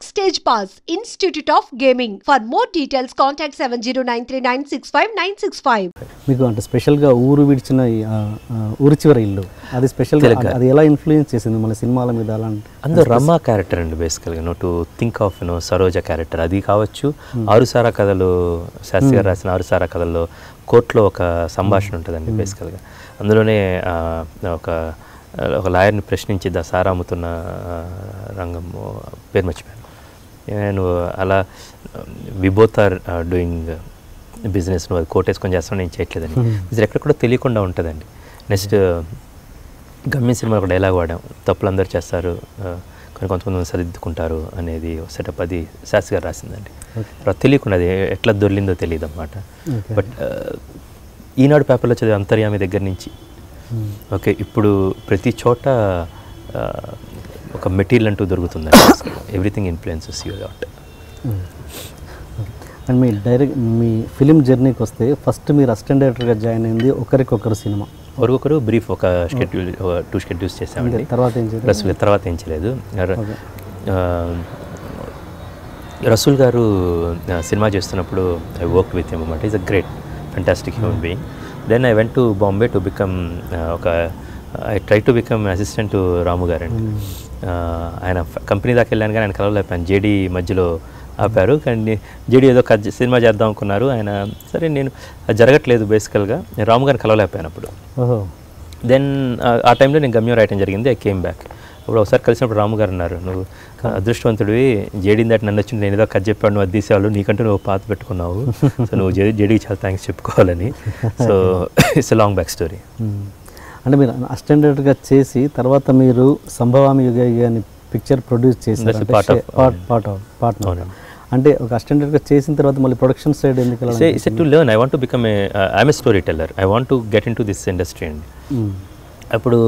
Backstage Pass, Institute of Gaming. For more details, contact 7093965965. మీకు అంటే స్పెషల్గా ఊరు విడిచిన ఊరి చివరి ఇల్లు అది స్పెషల్గా అది ఎలా ఇన్ఫ్లుయెన్స్ చేసింది మన సినిమాల మీద అలా అందులో రమ్మ క్యారెక్టర్ అండి బేసికల్గా to think of Saroja character అది కావచ్చు. ఆరుసారా కథలు శాస్త్రి గారు రాసిన ఆరుసారా కథల్లో కోర్టులో ఒక సంభాషణ ఉంటుందండి బేసికల్గా. అందులోనే ఒక లాయర్ని ప్రశ్నించి సారా అమ్ముతున్న రంగం పేరు మర్చిపోయాను నేను. అలా we both are doing business, నువ్వు అది కోటేసుకొని చేస్తాను నేను చేయట్లేదని ఇది ఎక్కడ కూడా తెలియకుండా ఉంటుందండి. నెక్స్ట్ గమ్యం సినిమా ఒక డైలాగ్ వాడాం, తప్పులు అందరూ చేస్తారు కానీ కొంతమంది సరిదిద్దుకుంటారు అనేది సెటప్. అది శాస్త్రి గారు రాసిందండి. తెలియకుండా అది ఎట్లా దొరికిందో తెలియదు అన్నమాట. బట్ ఈనాడు పేపర్లో చదివే అంతర్యామి దగ్గర నుంచి ఓకే ఇప్పుడు ప్రతి చోట ఒక మెటీరియల్ అంటూ దొరుకుతుందండి. Everything influences you lot. And మీ ఫిలిం జర్నీకి వస్తే ఫస్ట్ మీరు అసిస్టెంట్ డైరెక్టర్గా జాయిన్ అయింది ఒకరికొకరు సినిమా, ఒకరికొకరు బ్రీఫ్ ఒక షెడ్యూల్ 2 షెడ్యూల్స్ చేసామండి. తర్వాత ఏం చేయలేదు. రసూల్ గారు సినిమా చేస్తున్నప్పుడు ఐ వర్క్ విత్ హిమ్ అన్నమాట. Is a great fantastic human being. Then I went to Bombay to become I try to become assistant to Ramu గారండి. ఆయన కంపెనీ దాకా వెళ్ళాను కానీ ఆయన కలవలేకపోయాను. జేడీ మధ్యలో ఆపారు. కానీ జేడీ ఏదో సినిమా చేద్దాం అనుకున్నారు ఆయన. సరే నేను అది జరగట్లేదు బేసికల్గా. నేను రాము గారిని కలవలేకపోయాను అప్పుడు. దెన్ ఆ టైంలో నేను గమ్యం రాయటం జరిగింది. I came back. అప్పుడు ఒకసారి కలిసినప్పుడు రాము గారు అన్నారు, నువ్వు అదృష్టవంతుడివి, జేడీని దాటి నన్ను వచ్చి నేను ఏదో కథ చెప్పాడు, నువ్వు అది తీసేవాళ్ళు, నీకంటూ నువ్వు పాత పెట్టుకున్నావు, సో నువ్వు జేడీకి చాలా థ్యాంక్స్ చెప్పుకోవాలని. So it's a long back story. అంటే మీరు అసిస్టెంట్ డైరెక్టర్గా చేసి తర్వాత మీరు సంభవామి యుగ అని పిక్చర్ ప్రొడ్యూస్ చేశారు. అంటే ఒక అసిస్టెంట్ డైరెక్టర్గా చేసిన తర్వాత మళ్ళీ ప్రొడక్షన్ సైడ్ ఎందుకు to learn. I want to become I'm a story teller. I want to get in to this industry అండి. అప్పుడు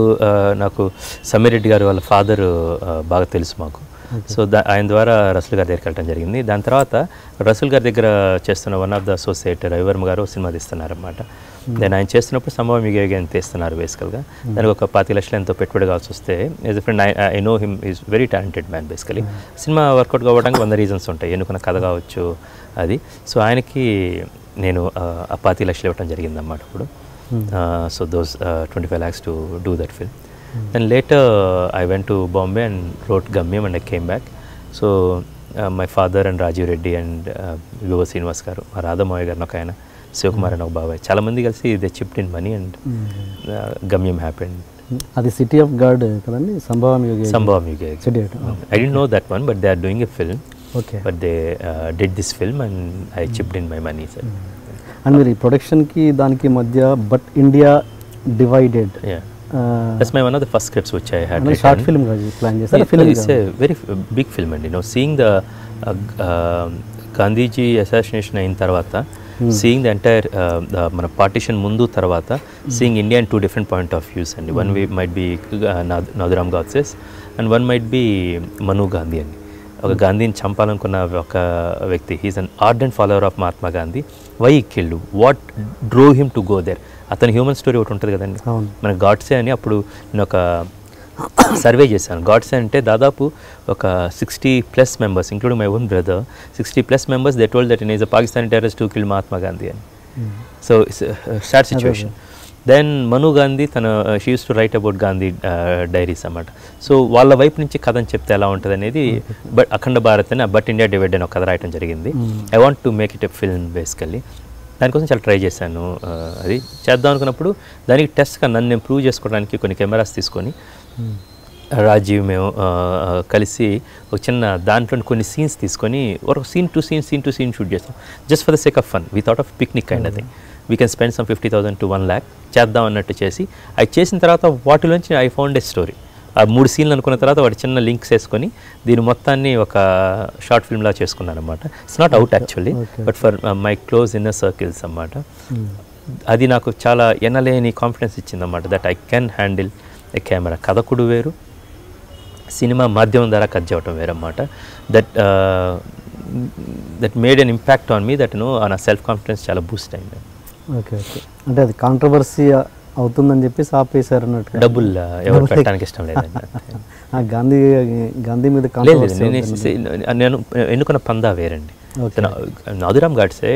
నాకు సమీర్ రెడ్డి గారు వాళ్ళ ఫాదర్ బాగా తెలుసు మాకు. సో ఆయన ద్వారా రసూల్ గారి దగ్గరికి వెళ్ళడం జరిగింది. దాని తర్వాత రసూల్ గారి దగ్గర చేస్తున్న one of the associate Ravi Varma గారు సినిమా తీస్తున్నారన్నమాట. దెన్ ఆయన చేస్తున్నప్పుడు సంభవం యుగ తీస్తున్నారు బేసికల్గా. దానికి ఒక 25 లక్షలు ఎంతో పెట్టుబడి కావాల్సి వస్తే as a friend I know him is very talented man basically. Cinema work out కావడానికి 100 రీజన్స్ ఉంటాయి, ఎన్నుకున్న కథ కావచ్చు అది. సో ఆయనకి నేను 25 లక్షలు ఇవ్వడం జరిగిందన్నమాట అప్పుడు. So those 25 lakhs to do that film. Then later I went to Bombay and wrote Gamyam and I came back. So my father and Rajiv Reddy and Vivek Srinivas garu, Radha Moy garu nokayana, Sivakumar and Babai, చాలా మంది కలిసి they chipped in money and Gamyam happened. అది city of God కదండి, సంభవం యుగ. I didn't know that one, but they are doing a film. Okay. But they did this film and I chipped in my money, sir. And మీరు ఈ ప్రొడక్షన్కి దానికి మధ్య but India divided, that's my one of the first scripts which I had written. Short film plan చేశారు. It's a very big film and seeing the Gandhiji assassination అయిన తర్వాత, seeing the entire మన partition ముందు తర్వాత, seeing India in 2 different point of views and one way might be Nathuram Godse's and one might be Manu Gandhi అండి. ఒక గాంధీని చంపాలనుకున్న ఒక వ్యక్తి, he's an ardent follower of Mahatma Gandhi. Why killed, what drove him to go there. అతని human story ఒకటి ఉంటుంది కదండి మన గాడ్సే అని. అప్పుడు నేను ఒక సర్వే చేశాను. గాడ్సే అంటే దాదాపు ఒక 60+ members including my own brother, 60+ members they told that in is a Pakistani terrorist who killed Mahatma Gandhi అని. So it's sad situation. Then Manu Gandhi she uses to write about Gandhi diaries అన్నమాట. సో వాళ్ళ వైపు నుంచి కథని చెప్తే ఎలా ఉంటుంది అనేది, బట్ అఖండ భారత్ అని బట్ ఇండియా డివైడ్ అని ఒక కథ రాయటం జరిగింది. I want to make it a film basically. దానికోసం చాలా ట్రై చేశాను. అది చేద్దాం అనుకున్నప్పుడు దానికి టెస్ట్గా నన్ను నేను ప్రూవ్ చేసుకోవడానికి కొన్ని కెమెరాస్ తీసుకొని రాజీవ్ మేము కలిసి ఒక చిన్న దాంట్లో కొన్ని సీన్స్ తీసుకొని ఒక సీన్ టు సీన్ షూట్ చేస్తాం. Just for the sake of fun, without of picnic kind of thing. We can spend some 50,000 to 1 lakh చేద్దాం అన్నట్టు చేసి, అది చేసిన తర్వాత వాటిలోంచి ఐ ఫౌండ్ ఎ స్టోరీ. ఆ 3 సీన్లు అనుకున్న తర్వాత వాటి చిన్న లింక్స్ వేసుకొని దీని మొత్తాన్ని ఒక షార్ట్ ఫిల్మ్లా చేసుకున్నాను అనమాట. It's not out actually, but for my close inner circles అన్నమాట. అది నాకు చాలా ఎనలేని కాన్ఫిడెన్స్ ఇచ్చిందన్నమాట. That I can handle a camera. కథకుడు వేరు, సినిమా మాధ్యమం ద్వారా కథ చేయటం వేరన్నమాట. That made an impact on me, that నా సెల్ఫ్ కాన్ఫిడెన్స్ చాలా బూస్ట్ అయింది. Okay okay. అంటే అది కాంట్రవర్సీ అవుతుందని చెప్పేసి ఆపేశారు అన్నట్టు. డబ్బులు ఎవరు పెట్టడానికి ఇష్టం లేదండి. గాంధీ మీద నేను ఎన్నుకున్న పందా వేరండి. నాథురామ్ గాడ్సే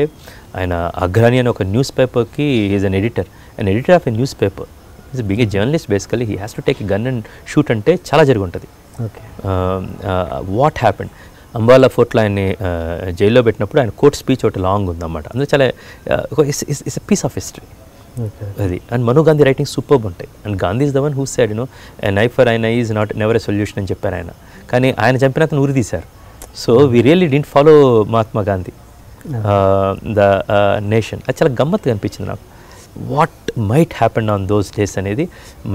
ఆయన అగ్రాని అనే ఒక న్యూస్ పేపర్కి is an editor of a newspaper. Is big a journalist. Basically he has to take a gun and shoot అంటే చాలా జరిగి ఉంటుంది. వాట్ హ్యాపెండ్, అంబాలా ఫోర్ట్లో ఆయన్ని జైల్లో పెట్టినప్పుడు ఆయన కోర్ట్ స్పీచ్ ఒకటి లాంగ్ ఉందన్నమాట. అందులో చాలా it's a piece of history అది. And Manu Gandhi writing superb ఉంటాయి. And Gandhi is the one who said a knife for I is not never a solution అని చెప్పారు ఆయన. కానీ ఆయన చంపిన అతను ఉరి తీశారు. So we really didn't follow Mahatma Gandhi the nation. అది చాలా గమ్మత్తుగా అనిపించింది నాకు. What might happen on those days అనేది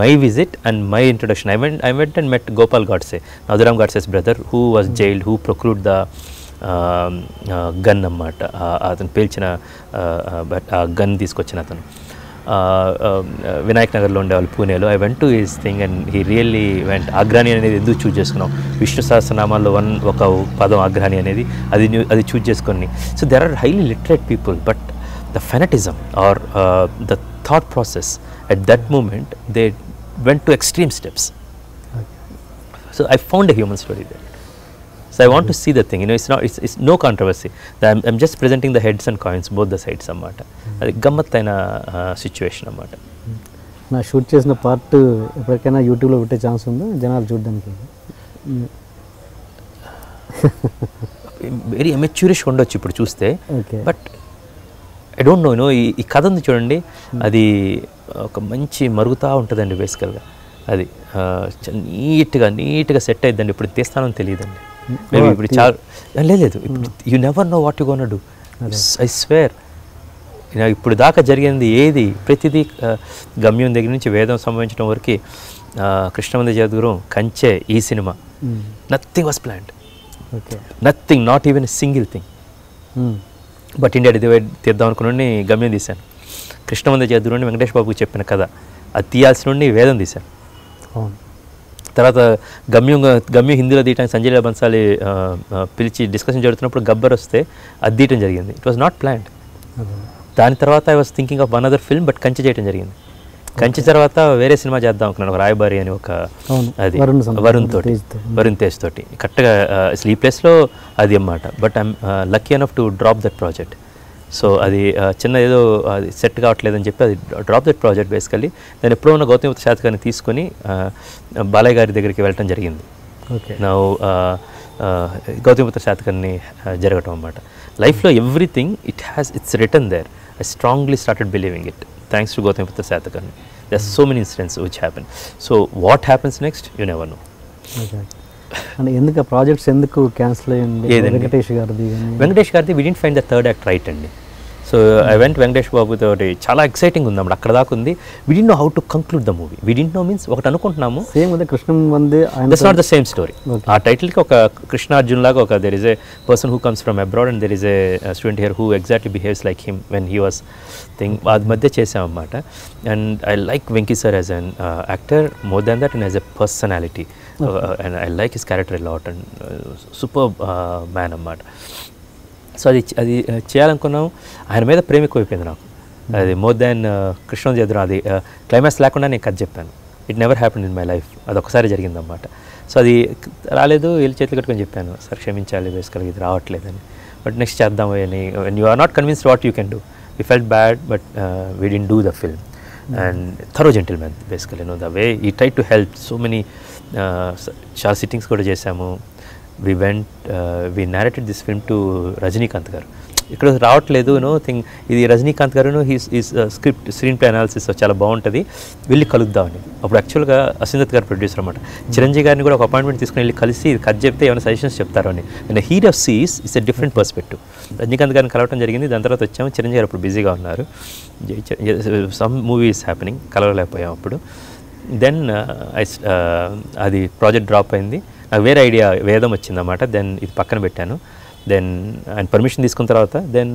my visit and my introduction. I went and met Gopal Godse, Nathuram Godse's brother, who was jailed, who procured the gun అన్నమాట. అతను పేల్చిన గన్ తీసుకొచ్చిన అతను వినాయక్ నగర్లో ఉండేవాళ్ళు పూణేలో. I went to his thing and he really went. అగ్రాని అనేది ఎందుకు చూజ్ చేసుకున్నాం, విష్ణు సహస్రనామాల్లో ఒక పదం అగ్రాని అనేది అది చూజ్ చేసుకొని. So there are highly literate people, but the fanatism or the thought process at that moment, they went to extreme steps. So I found a human story there. So I want to see the thing, it's no controversy. I'm just presenting the heads and coins, both the sides అన్నమాట. అది గమ్మత్తైన situation అన్నమాట. నా shoot చేసిన part ఎప్పటికైనా యూట్యూబ్లో పెట్టే chance ఉందా జనాలు చూడడానికి? వెరీ అమెచ్యూరిష్ ఉండొచ్చు ఇప్పుడు చూస్తే, బట్ ఐ డోంట్ నో. ఈ కథ ఉంది చూడండి, అది ఒక మంచి మరుగుతూ ఉంటుందండి బేసికల్గా. అది నీట్గా సెట్ అయిద్దండి. ఇప్పుడు తీస్తానని తెలియదండి. మేము ఇప్పుడు చాలా లేదు, ఇప్పుడు you never know what you gonna do. I swear ఇప్పుడు దాకా జరిగింది ఏది ప్రతిదీ గమ్యం దగ్గర నుంచి వేదం సంబంధించిన వరకు, కృష్ణమంది జగద్గురం, కంచె, ఈ cinema, nothing was planned. Nothing, not even a single thing. But India తీద్దాం అనుకుని గమ్యం తీశాను. కృష్ణమంది జగద్గురు వెంకటేష్ బాబుకి చెప్పిన కథ అది తీయాల్సి నుండి వేదం తీశాను. తర్వాత గమ్యం హిందీలో తీయడానికి సంజయ్ లీలా బన్సాలి పిలిచి డిస్కషన్ జరుగుతున్నప్పుడు గబ్బర్ వస్తే అది తీయటం జరిగింది. It was not planned. దాని తర్వాత I was thinking of one other film, but కంచె చేయడం జరిగింది. కంచె తర్వాత వేరే సినిమా చేద్దాం అనుకున్నాను, ఒక రాయబారి అని ఒక, అది వరుణ్ తేజ్ తోటి కరెక్ట్గా స్లీప్లెస్లో అది అన్నమాట. But I'm lucky enough to drop that project. So అది చిన్న ఏదో అది సెట్ కావట్లేదని చెప్పి అది డ్రాప్ దట్ ప్రాజెక్ట్. బేసికలీ నేను ఎప్పుడో ఉన్న గౌతమ్ శాతకాన్ని తీసుకొని బాలయ్య గారి దగ్గరికి వెళ్ళటం జరిగింది. నా గౌతమిపుత్ర శాతకాన్ని జరగటం అన్నమాట. లైఫ్లో everything it's return there. I strongly started believing it thanks to Gautamiputra Satakarni. There are so many incidents which happen. So what happens next, you never know. And ఎందుకు ప్రాజెక్ట్స్ ఎందుకు క్యాన్సిల్ అయ్యింది? వెంకటేష్ గారిది we didn't find the third act right అండి. So I went Venkatesh Babu తోటి చాలా exciting ఉంది అక్కడ దాకా ఉంది. We didn't know how to conclude the movie. We didn't know means ఒకటి అనుకుంటున్నాము, సేమ్ ఉంది కృష్ణమంది, that's not the same story. ఆ టైటిల్కి ఒక కృష్ణార్జున్ లాగా ఒక there is a person who comes from abroad and there is a student here who exactly behaves like him when he was thing. అది మధ్య చేసామన్నమాట. And I like Venky sir as an actor more than that and as a personality. And I like his character lot and super man అన్నమాట. So అది చేయాలనుకున్నాం. ఆయన మీద ప్రేమ ఎక్కువైపోయింది నాకు. అది మోర్ దాన్ కృష్ణమంది జగద్గురు. అది క్లైమాక్స్ లేకుండా నేను కథ చెప్పాను. It never happen in my life. అది ఒకసారి జరిగిందన్నమాట. సో అది రాలేదు, వీళ్ళు చేతులు కట్టుకొని చెప్పాను, సార్ క్షమించాలి, బేసికల్గా ఇది రావట్లేదని, బట్ నెక్స్ట్ చేద్దాం అని. And you are not convinced what you can do. We felt bad but we didn't do the film. And thorough gentlemen basically the way ఈ try to help so many. చాలా sittings కూడా చేశాము. we narrated this film to Rajinikanth గారు. ఇక్కడ రావట్లేదు thing, ఇది రజనీకాంత్ గారు he's script screen play analysis చాలా బాగుంటుంది, వెళ్ళి కలుద్దామని. అప్పుడు యాక్చువల్గా అసిందత్ గారు ప్రొడ్యూసర్ అనమాట. చిరంజీవి గారిని కూడా ఒక అపాయింట్మెంట్ తీసుకుని వెళ్ళి కలిసి కథ చెప్తే ఏమైనా సజెషన్స్ చెప్తారు అని. And hero of seas is a different perspective. Rajinikanth గారిని కలవడం జరిగింది. దాని తర్వాత వచ్చాము. చిరంజీవి గారు అప్పుడు బిజీగా ఉన్నారు, సమ్ మూవీస్ హ్యాపెనింగ్, కలవలేకపోయాం అప్పుడు. దెన్ అది ప్రాజెక్ట్ డ్రాప్ అయింది. నాకు వేరే ఐడియా వేదం వచ్చిందన్నమాట. దెన్ ఇది పక్కన పెట్టాను. దెన్ ఆయన పర్మిషన్ తీసుకున్న తర్వాత then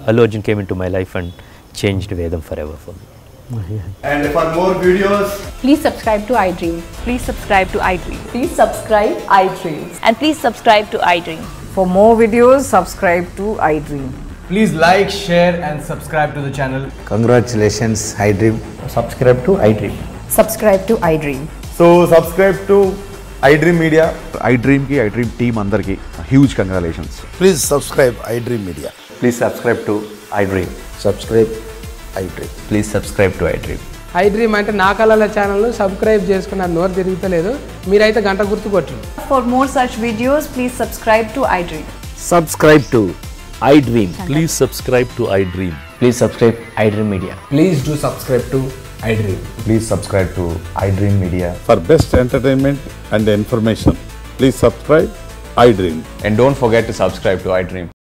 Allu Arjun came in to my life and changed Vedam forever for me. And for more videos, please subscribe to iDream. Please subscribe to iDream. Please subscribe iDream. And please subscribe to iDream. For more videos, subscribe to iDream. Please like, share and subscribe to the channel. Congratulations, iDream. Subscribe to iDream. Subscribe to iDream. So subscribe to iDream Media. iDream ki, iDream team andar ki huge congratulations. Please subscribe iDream Media. Please subscribe to iDream. Subscribe iDream. Please subscribe to iDream. iDream అంటే నా కళల channel subscribe చేసుకున్నారు, నోరు తిరుగుతలేదు, మీరైతే గంట గుర్తు కొట్టండి. For more such videos, please subscribe to iDream. Subscribe to iDream. Please subscribe to iDream. Please subscribe iDream Media. Please do subscribe to iDream. Please subscribe to iDream Media. For best entertainment and information, please subscribe iDream. And don't forget to subscribe to iDream.